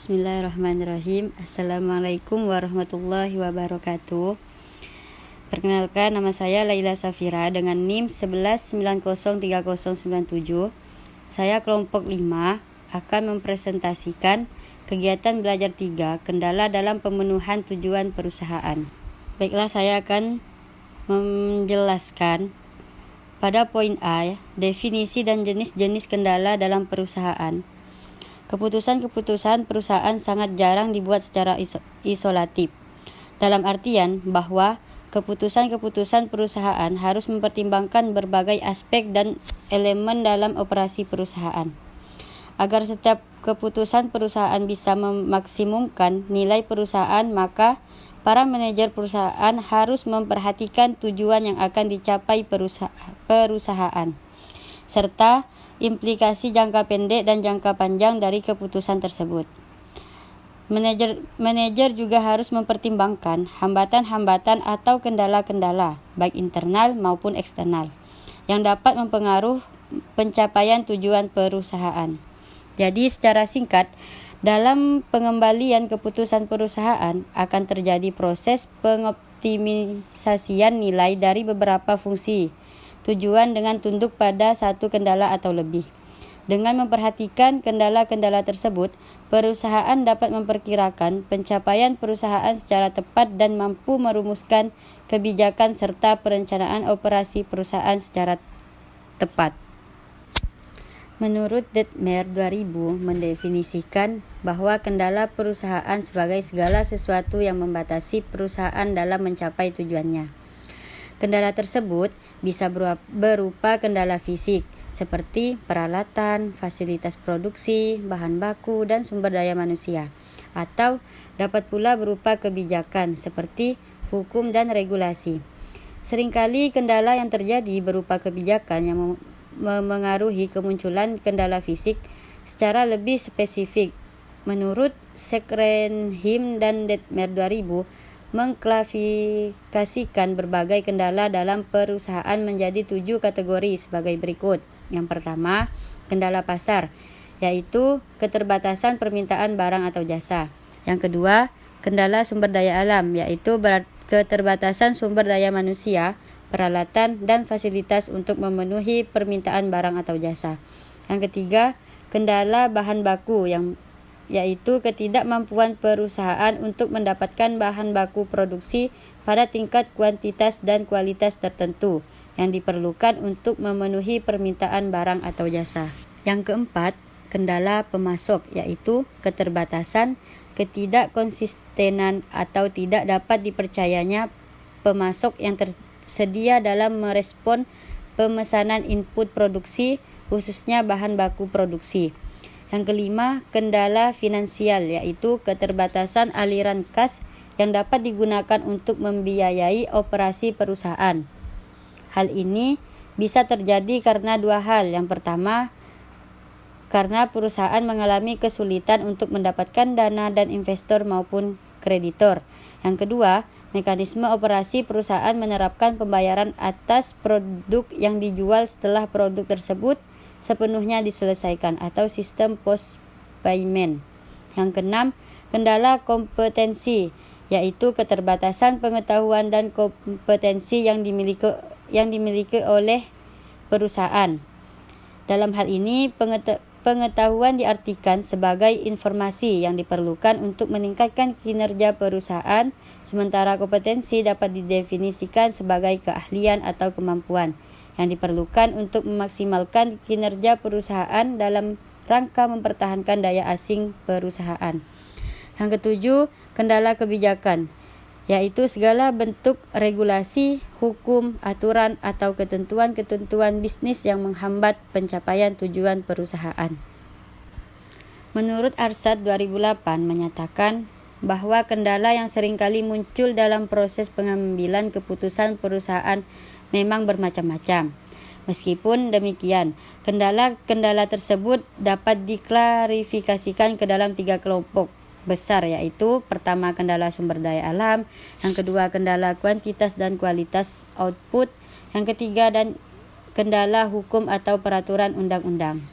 Bismillahirrahmanirrahim. Assalamualaikum warahmatullahi wabarakatuh. Perkenalkan, nama saya Laila Safira dengan NIM 11903097. Saya kelompok 5 akan mempresentasikan kegiatan belajar 3, kendala dalam pemenuhan tujuan perusahaan. Baiklah, saya akan menjelaskan pada poin A, definisi dan jenis-jenis kendala dalam perusahaan. Keputusan-keputusan perusahaan sangat jarang dibuat secara isolatif, dalam artian bahwa keputusan-keputusan perusahaan harus mempertimbangkan berbagai aspek dan elemen dalam operasi perusahaan. Agar setiap keputusan perusahaan bisa memaksimumkan nilai perusahaan, maka para manajer perusahaan harus memperhatikan tujuan yang akan dicapai perusahaan, serta implikasi jangka pendek dan jangka panjang dari keputusan tersebut. Manajer juga harus mempertimbangkan hambatan-hambatan atau kendala-kendala, baik internal maupun eksternal, yang dapat mempengaruhi pencapaian tujuan perusahaan. Jadi secara singkat, dalam pengembalian keputusan perusahaan akan terjadi proses pengoptimisasian nilai dari beberapa fungsi tujuan dengan tunduk pada satu kendala atau lebih. Dengan memperhatikan kendala-kendala tersebut, perusahaan dapat memperkirakan pencapaian perusahaan secara tepat dan mampu merumuskan kebijakan serta perencanaan operasi perusahaan secara tepat. Menurut Detmer 2000 mendefinisikan bahwa kendala perusahaan sebagai segala sesuatu yang membatasi perusahaan dalam mencapai tujuannya. Kendala tersebut bisa berupa kendala fisik seperti peralatan, fasilitas produksi, bahan baku, dan sumber daya manusia, atau dapat pula berupa kebijakan seperti hukum dan regulasi. Seringkali kendala yang terjadi berupa kebijakan yang memengaruhi kemunculan kendala fisik secara lebih spesifik. Menurut Sekrenhim dan Detmer 2000 mengklasifikasikan berbagai kendala dalam perusahaan menjadi 7 kategori sebagai berikut. Yang pertama, kendala pasar, yaitu keterbatasan permintaan barang atau jasa. Yang kedua, kendala sumber daya alam, yaitu keterbatasan sumber daya manusia, peralatan, dan fasilitas untuk memenuhi permintaan barang atau jasa. Yang ketiga, kendala bahan baku, yaitu ketidakmampuan perusahaan untuk mendapatkan bahan baku produksi pada tingkat kuantitas dan kualitas tertentu yang diperlukan untuk memenuhi permintaan barang atau jasa. Yang keempat, kendala pemasok, yaitu keterbatasan, ketidakkonsistenan atau tidak dapat dipercayanya pemasok yang tersedia dalam merespon pemesanan input produksi, khususnya bahan baku produksi. Yang kelima, kendala finansial, yaitu keterbatasan aliran kas yang dapat digunakan untuk membiayai operasi perusahaan. Hal ini bisa terjadi karena dua hal. Yang pertama, karena perusahaan mengalami kesulitan untuk mendapatkan dana dan investor maupun kreditor. Yang kedua, mekanisme operasi perusahaan menerapkan pembayaran atas produk yang dijual setelah produk tersebut sepenuhnya diselesaikan atau sistem post payment. Yang keenam, kendala kompetensi, yaitu keterbatasan pengetahuan dan kompetensi yang dimiliki oleh perusahaan. Dalam hal ini, pengetahuan diartikan sebagai informasi yang diperlukan untuk meningkatkan kinerja perusahaan, sementara kompetensi dapat didefinisikan sebagai keahlian atau kemampuan yang diperlukan untuk memaksimalkan kinerja perusahaan dalam rangka mempertahankan daya asing perusahaan. Yang ketujuh, kendala kebijakan, yaitu segala bentuk regulasi, hukum, aturan, atau ketentuan-ketentuan bisnis yang menghambat pencapaian tujuan perusahaan. Menurut Arsad 2008 menyatakan bahwa kendala yang seringkali muncul dalam proses pengambilan keputusan perusahaan memang bermacam-macam. Meskipun demikian, kendala-kendala tersebut dapat diklarifikasikan ke dalam 3 kelompok besar, yaitu pertama kendala sumber daya alam, yang kedua kendala kuantitas dan kualitas output, yang ketiga dan kendala hukum atau peraturan undang-undang.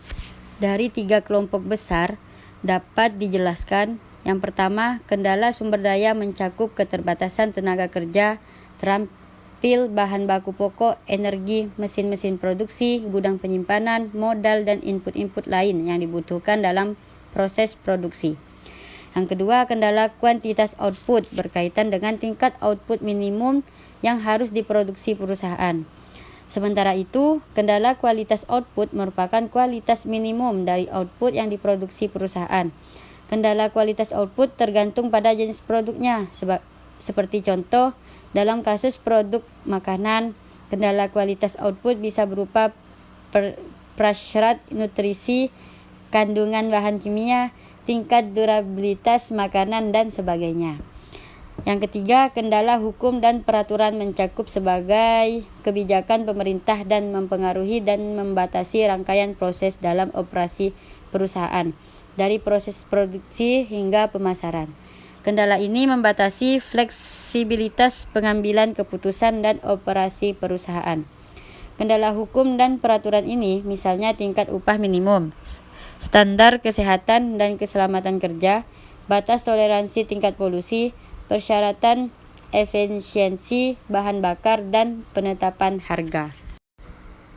Dari 3 kelompok besar, dapat dijelaskan. Yang pertama, kendala sumber daya mencakup keterbatasan tenaga kerja, terampil bahan baku pokok, energi, mesin-mesin produksi, gudang penyimpanan, modal, dan input-input lain yang dibutuhkan dalam proses produksi. Yang kedua, kendala kuantitas output berkaitan dengan tingkat output minimum yang harus diproduksi perusahaan. Sementara itu, kendala kualitas output merupakan kualitas minimum dari output yang diproduksi perusahaan. Kendala kualitas output tergantung pada jenis produknya. Seperti contoh, dalam kasus produk makanan, kendala kualitas output bisa berupa prasyarat nutrisi, kandungan bahan kimia, tingkat durabilitas makanan, dan sebagainya. Yang ketiga, kendala hukum dan peraturan mencakup sebagai kebijakan pemerintah dan mempengaruhi dan membatasi rangkaian proses dalam operasi perusahaan, dari proses produksi hingga pemasaran. Kendala ini membatasi fleksibilitas pengambilan keputusan dan operasi perusahaan. Kendala hukum dan peraturan ini misalnya tingkat upah minimum, standar kesehatan dan keselamatan kerja, batas toleransi tingkat polusi, persyaratan efisiensi bahan bakar, dan penetapan harga.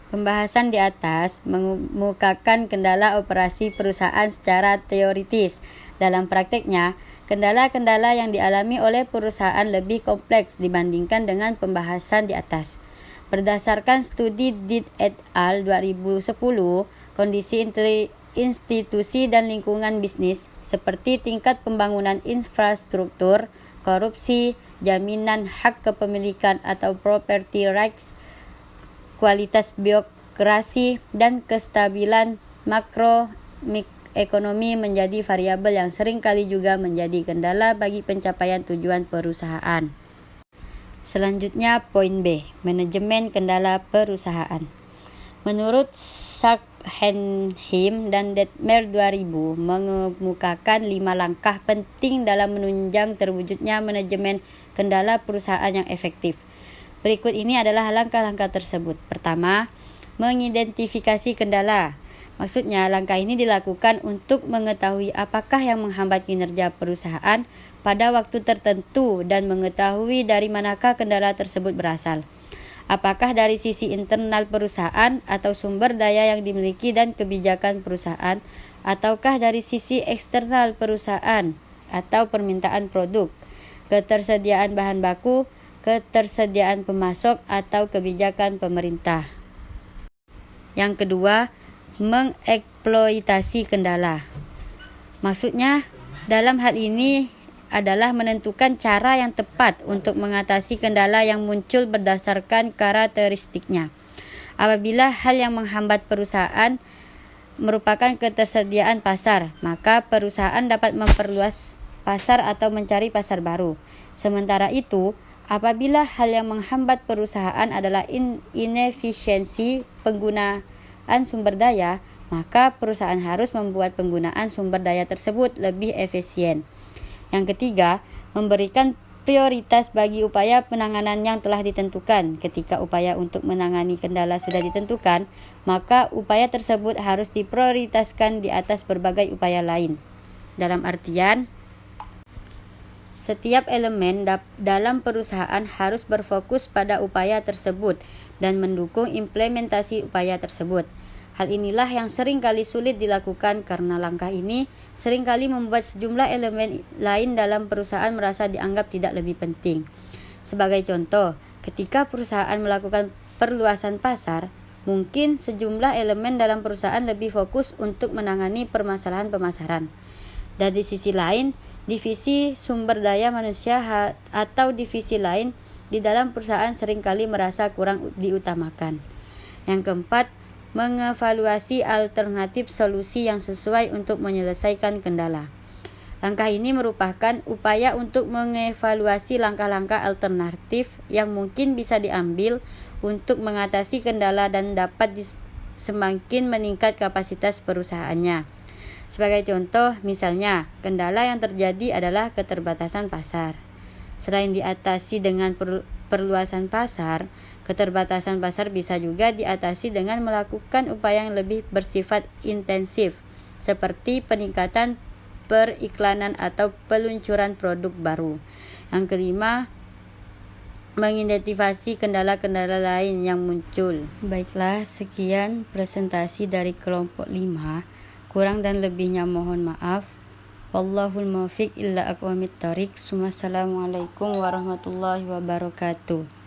Pembahasan di atas mengemukakan kendala operasi perusahaan secara teoritis. Dalam prakteknya, kendala-kendala yang dialami oleh perusahaan lebih kompleks dibandingkan dengan pembahasan di atas. Berdasarkan studi Dit et al. 2010, kondisi institusi dan lingkungan bisnis seperti tingkat pembangunan infrastruktur, korupsi, jaminan hak kepemilikan atau property rights, kualitas birokrasi, dan kestabilan makroekonomi menjadi variabel yang sering kali juga menjadi kendala bagi pencapaian tujuan perusahaan. Selanjutnya, poin B, manajemen kendala perusahaan. Menurut Schachenheim dan Detmer 2000 mengemukakan 5 langkah penting dalam menunjang terwujudnya manajemen kendala perusahaan yang efektif. Berikut ini adalah langkah-langkah tersebut. Pertama, mengidentifikasi kendala. Maksudnya, langkah ini dilakukan untuk mengetahui apakah yang menghambat kinerja perusahaan pada waktu tertentu dan mengetahui dari manakah kendala tersebut berasal. Apakah dari sisi internal perusahaan atau sumber daya yang dimiliki dan kebijakan perusahaan, ataukah dari sisi eksternal perusahaan atau permintaan produk, ketersediaan bahan baku, ketersediaan pemasok, atau kebijakan pemerintah. Yang kedua, mengeksploitasi kendala. Maksudnya, dalam hal ini adalah menentukan cara yang tepat untuk mengatasi kendala yang muncul berdasarkan karakteristiknya. Apabila hal yang menghambat perusahaan merupakan ketersediaan pasar, maka perusahaan dapat memperluas pasar atau mencari pasar baru. Sementara itu, apabila hal yang menghambat perusahaan adalah inefisiensi penggunaan sumber daya, maka perusahaan harus membuat penggunaan sumber daya tersebut lebih efisien. Yang ketiga, memberikan prioritas bagi upaya penanganan yang telah ditentukan. Ketika upaya untuk menangani kendala sudah ditentukan, maka upaya tersebut harus diprioritaskan di atas berbagai upaya lain. Dalam artian, setiap elemen dalam perusahaan harus berfokus pada upaya tersebut dan mendukung implementasi upaya tersebut. Hal inilah yang seringkali sulit dilakukan karena langkah ini seringkali membuat sejumlah elemen lain dalam perusahaan merasa dianggap tidak lebih penting. Sebagai contoh, ketika perusahaan melakukan perluasan pasar, mungkin sejumlah elemen dalam perusahaan lebih fokus untuk menangani permasalahan pemasaran. Dan di sisi lain, divisi sumber daya manusia atau divisi lain di dalam perusahaan seringkali merasa kurang diutamakan. Yang keempat, mengevaluasi alternatif solusi yang sesuai untuk menyelesaikan kendala. Langkah ini merupakan upaya untuk mengevaluasi langkah-langkah alternatif yang mungkin bisa diambil untuk mengatasi kendala dan dapat semakin meningkat kapasitas perusahaannya. Sebagai contoh, misalnya, kendala yang terjadi adalah keterbatasan pasar. Selain diatasi dengan perluasan pasar, keterbatasan pasar bisa juga diatasi dengan melakukan upaya yang lebih bersifat intensif, seperti peningkatan periklanan atau peluncuran produk baru. Yang kelima, mengidentifikasi kendala-kendala lain yang muncul. Baiklah, sekian presentasi dari kelompok 5. Kurang dan lebihnya mohon maaf. Wallahul muwaffiq illa aqwamit thoriq. Wassalamualaikum warahmatullahi wabarakatuh.